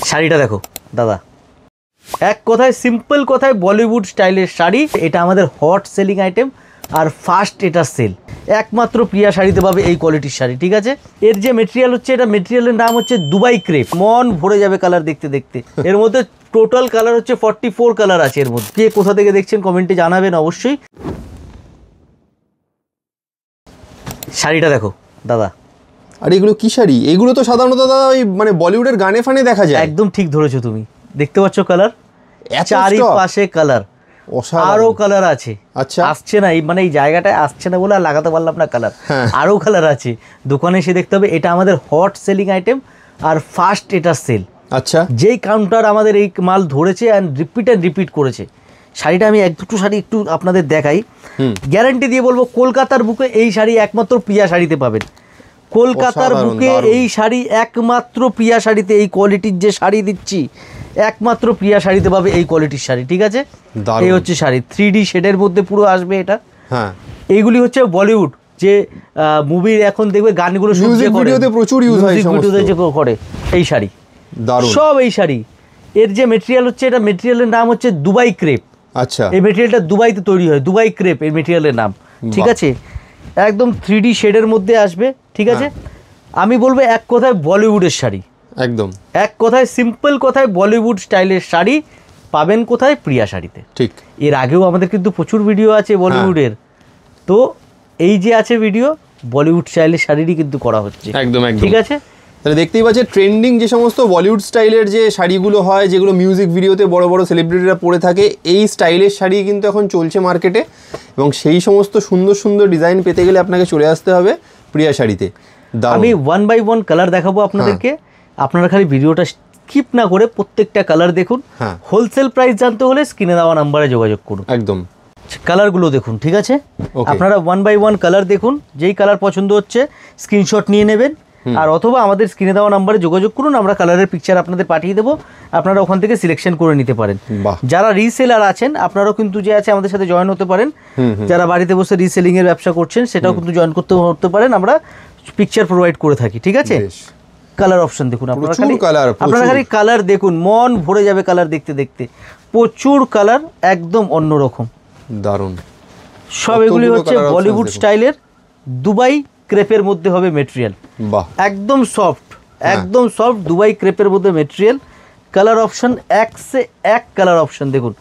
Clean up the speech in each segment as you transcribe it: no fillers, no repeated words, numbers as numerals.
শাড়িটা দেখো দাদা, এক কথায় সিম্পল কথায় বলিউড স্টাইলের শাড়ি। এটা আমাদের হট সেলিং আইটেম আর ফার্স্ট এটা সেল। একমাত্র প্রিয়া শাড়িতে পাবে এই কোয়ালিটির শাড়ি, ঠিক আছে। এর যে মেটেরিয়াল হচ্ছে, এটা মেটেরিয়ালের নাম হচ্ছে দুবাই ক্রেপ। মন ভরে যাবে কালার দেখতে দেখতে। এর মধ্যে টোটাল কালার হচ্ছে 44 কালার আছে এর মধ্যে। কে কোথা থেকে দেখছেন কমেন্টে জানাবেন অবশ্যই। শাড়িটা দেখো দাদা। আর এগুলো কি শাড়ি? এগুলো তো সাধারণত দাদা ওই মানে বলিউডের গানে ফানে দেখা যায়। একদম ঠিক ধরেছো তুমি। দেখতে পাচ্ছ কালার, চারিপাশে কালার, আরো কালার আছে। আচ্ছা, আসছে না, মানে এই জায়গাটায় আসছে না বলে আর লাগাতে পারলাম না কালার। আরো কালার আছে, দোকানে এসে দেখতে হবে। এটা আমাদের হট সেলিং আইটেম আর ফার্স্ট এটা সেল। আচ্ছা, যেই কাউন্টার আমাদের এই মাল ধরেছে অ্যান্ড রিপিট করেছে। শাড়িটা আমি এক দুটো শাড়ি একটু আপনাদের দেখাই, গ্যারান্টি দিয়ে বলবো কলকাতার বুকে এই শাড়ি একমাত্র প্রিয়া শাড়িতে পাবেন। কলকাতার বুকে এই শাড়ি একমাত্র প্রিয়া শাড়িতে, এই কোয়ালিটির যে শাড়ি দিচ্ছি একমাত্র প্রিয়া শাড়িতে পাবে এই কোয়ালিটির শাড়ি, ঠিক আছে। এই হচ্ছে শাড়ি 3D শেডের মধ্যে পুরো আসবে এটা। হ্যাঁ, এইগুলি হচ্ছে বলিউড যে মুভির এখন দেখবে গানগুলো প্রচুর ইউজ হয় করে এই শাড়ি, সব এই শাড়ি। এর যে মেটেরিয়াল হচ্ছে, এটা মেটেরিয়ালের নাম হচ্ছে দুবাই ক্রেপ। আচ্ছা, এই মেটেরিয়ালটা দুবাইতে তৈরি হয়, দুবাই ক্রেপ এর মেটেরিয়ালের নাম, ঠিক আছে। একদম 3D শেডের মধ্যে আসবে, ঠিক আছে। আমি বলবো এক কথায় বলিউডের শাড়ি, একদম এক কথায় সিম্পল কথায় বলিউড স্টাইলের শাড়ি পাবেন কোথায়? প্রিয়া শাড়িতে। ঠিক, এর আগেও আমাদের কিন্তু প্রচুর ভিডিও আছে বলিউডের। তো এই যে আছে ভিডিও, বলিউড স্টাইলের শাড়িরই কিন্তু করা হচ্ছে, একদম ঠিক আছে। তাহলে দেখতেই পাচ্ছেন ট্রেন্ডিং যে সমস্ত বলিউড স্টাইলের যে শাড়িগুলো হয়, যেগুলো মিউজিক ভিডিওতে বড় বড় সেলিব্রিটিরা পরে থাকে, এই স্টাইলের শাড়ি কিন্তু এখন চলছে মার্কেটে। এবং সেই সমস্ত সুন্দর সুন্দর ডিজাইন পেতে গেলে আপনাকে চলে আসতে হবে প্রিয়া শাড়িতে। আমি 1 বাই 1 কালার দেখাবো আপনাদেরকে, আপনারা খালি ভিডিওটা স্কিপ না করে প্রত্যেকটা কালার দেখুন। হোলসেল প্রাইস জানতে হলে স্ক্রিনে দেওয়া নাম্বারে যোগাযোগ করুন। একদম কালারগুলো দেখুন, ঠিক আছে। আপনারা 1 বাই 1 কালার দেখুন, যেই কালার পছন্দ হচ্ছে স্ক্রিনশট নিয়ে নেবেন, আর অথবা আমাদের স্ক্রিনে দেওয়া নাম্বারে যোগাযোগ করুন। আমরা কালারের পিকচার আপনাদের পাঠিয়ে দেবো, আপনারা ওখান থেকে সিলেকশন করে নিতে পারেন। যারা রিসেলার আছেন আপনারাও কিন্তু যে আছে আমাদের সাথে জয়েন হতে পারেন। যারা বাড়িতে বসে রিসেলিং এর ব্যবসা করছেন সেটাও কিন্তু জয়েন করতে পারেন, আমরা পিকচার প্রোভাইড করে থাকি, ঠিক আছে। কালার অপশন দেখুন, আপনারা খালি কালার দেখুন, মন ভরে যাবে কালার দেখতে দেখতে। প্রচুর কালার, একদম অন্যরকম, দারুণ। সব এগুলি হচ্ছে বলিউড স্টাইলের দুবাই ক্রেপের মধ্যে হবে মেটেরিয়াল, একদম সফট, একদম সফট দুবাই ক্রেপের মধ্যে মেটেরিয়াল। কালার অপশন এক সে এক কালার অপশন দেখুন।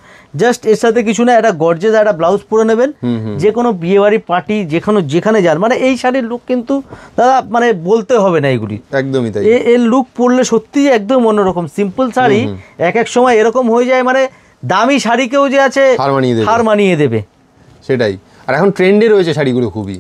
জাস্ট এর সাথে কিছু না, একটা গর্জেস একটা ব্লাউজ পরে নেবেন, যে কোনো বিয়ে বাড়ি পার্টি যেখানে যান, মানে এই শাড়ির লুক কিন্তু দাদা মানে বলতে হবে না, এগুলি একদমই তাই। এর লুক পরলে সত্যিই একদম অন্যরকম। সিম্পল শাড়ি এক সময় এরকম হয়ে যায়, মানে দামি শাড়িকেও যে আছে হার মানিয়ে দেবে, সেটাই। আর এখন ট্রেন্ডে রয়েছে শাড়িগুলো খুবই,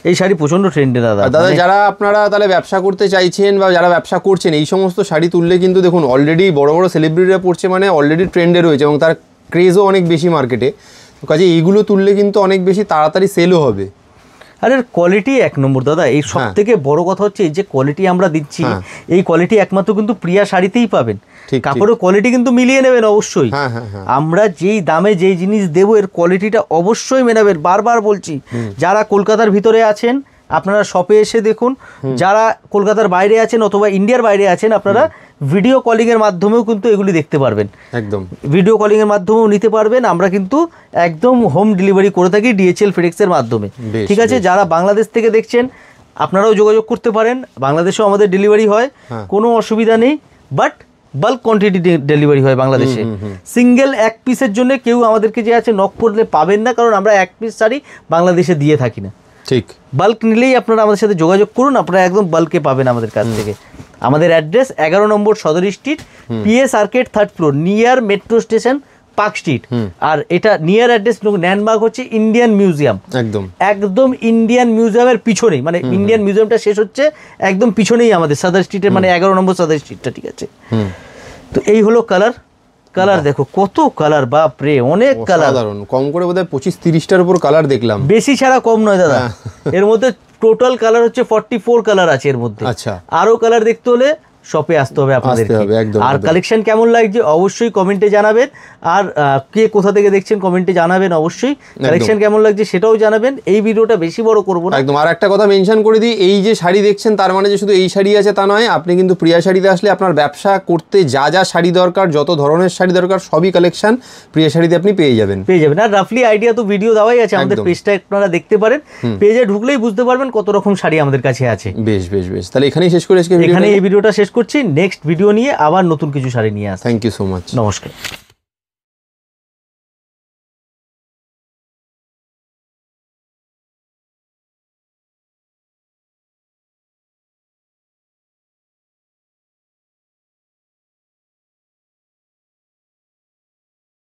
এই শাড়ি প্রচন্ড ট্রেন্ডে দাদা। যারা আপনারা তাহলে ব্যবসা করতে চাইছেন বা যারা ব্যবসা করছেন, এই সমস্ত শাড়ি তুললে কিন্তু দেখুন অলরেডি বড় বড় সেলিব্রিটিরা পড়ছে, মানে অলরেডি ট্রেন্ডে রয়েছে এবং তার ক্রেজও অনেক বেশি মার্কেটে। কাজে এইগুলো তুললে কিন্তু অনেক বেশি তাড়াতাড়ি সেলও হবে। আর এর কোয়ালিটি এক নম্বর দাদা। এই সব থেকে বড় কথা হচ্ছে এই যে কোয়ালিটি আমরা দিচ্ছি, এই কোয়ালিটি একমাত্র কিন্তু প্রিয়া শাড়িতেই পাবেন। কাপড়ের কোয়ালিটি কিন্তু মিলিয়ে নেবেন অবশ্যই। আমরা যেই দামে যেই জিনিস দেবো এর কোয়ালিটিটা অবশ্যই মেনাবেন, বারবার বলছি। যারা কলকাতার ভিতরে আছেন আপনারা শপে এসে দেখুন, যারা কলকাতার বাইরে আছেন অথবা ইন্ডিয়ার বাইরে আছেন আপনারা ভিডিও কলিং এর মাধ্যমেও কিন্তু এগুলি দেখতে পারবেন, একদম ভিডিও কলিং এর মাধ্যমেও নিতে পারবেন। আমরা কিন্তু একদম হোম ডেলিভারি করে থাকি DHL FedEx এর মাধ্যমে, ঠিক আছে। যারা বাংলাদেশ থেকে দেখছেন আপনারাও যোগাযোগ করতে পারেন, বাংলাদেশেও আমাদের ডেলিভারি হয়, কোনো অসুবিধা নেই। বাট বাল্ক কোয়ান্টিটি ডেলিভারি হয় বাংলাদেশে। সিঙ্গেল এক পিসের জন্য কেউ আমাদেরকে যে আছে নক করলে পাবেন না, কারণ আমরা এক পিস শাড়ি বাংলাদেশে দিয়ে থাকি না। ঠিক, বাল্ক নিলেই আপনারা আমাদের সাথে যোগাযোগ করুন, আপনারা একদম বাল্কে পাবেন আমাদের কাছ থেকে। আমাদের address 11 number Sadar street, PS arcade 3rd floor, near metro station park street. আর এটা নিয়ার অ্যাড্রেস ল্যান্ডমার্ক হচ্ছে ইন্ডিয়ান মিউজিয়াম, একদম ইন্ডিয়ান মিউজিয়ামের পিছনেই, মানে ইন্ডিয়ান মিউজিয়ামটা শেষ হচ্ছে একদম পিছনেই আমাদের সদর স্ট্রিটের, মানে 11 নম্বর সদর স্ট্রিটটা, ঠিক আছে। তো এই হলো কালার। কালার দেখো কত কালার, বাপ রে অনেক কালার, কম করে বোধহয় 25-30টার উপর কালার দেখলাম, বেশি ছাড়া কম নয় দাদা। এর মধ্যে টোটাল কালার হচ্ছে 44 কালার আছে এর মধ্যে। আচ্ছা, আরো কালার দেখতে হলে শপে আসতে হবে আপনাদেরকে। একদম। আর কালেকশন কেমন লাগছে অবশ্যই কমেন্টে জানাবেন, আর কে কোথা থেকে দেখছেন কমেন্টে জানাবেন অবশ্যই। কালেকশন কেমন লাগছে সেটাও জানাবেন। এই ভিডিওটা বেশি বড় করব না। একদম। আর একটা কথা মেনশন করে দিই, এই যে শাড়ি দেখছেন তার মানে যে শুধু এই শাড়ি আছে তা নয়, আপনি কিন্তু প্রিয়া শাড়িতে আসলে আপনার ব্যবসা করতে যা যা শাড়ি দরকার, যত ধরনের শাড়ি দরকার সবই কালেকশন প্রিয়া শাড়িতে আপনি পেয়ে যাবেন। আর রাফলি আইডিয়া তো ভিডিও দেওয়াই আছে, আমাদের পেজটা আপনারা দেখতে পারেন, পেজে ঢুকলেই বুঝতে পারবেন কত রকম শাড়ি আমাদের কাছে আছে। বেশ বেশ বেশ, তাহলে এখানেই শেষ করে আজকে এখানে এই ভিডিওটা শেষ করছি। নেক্সট ভিডিও নিয়ে আবার নতুন কিছু শাড়ি নিয়ে আসছি। Thank you so much. নমস্কার।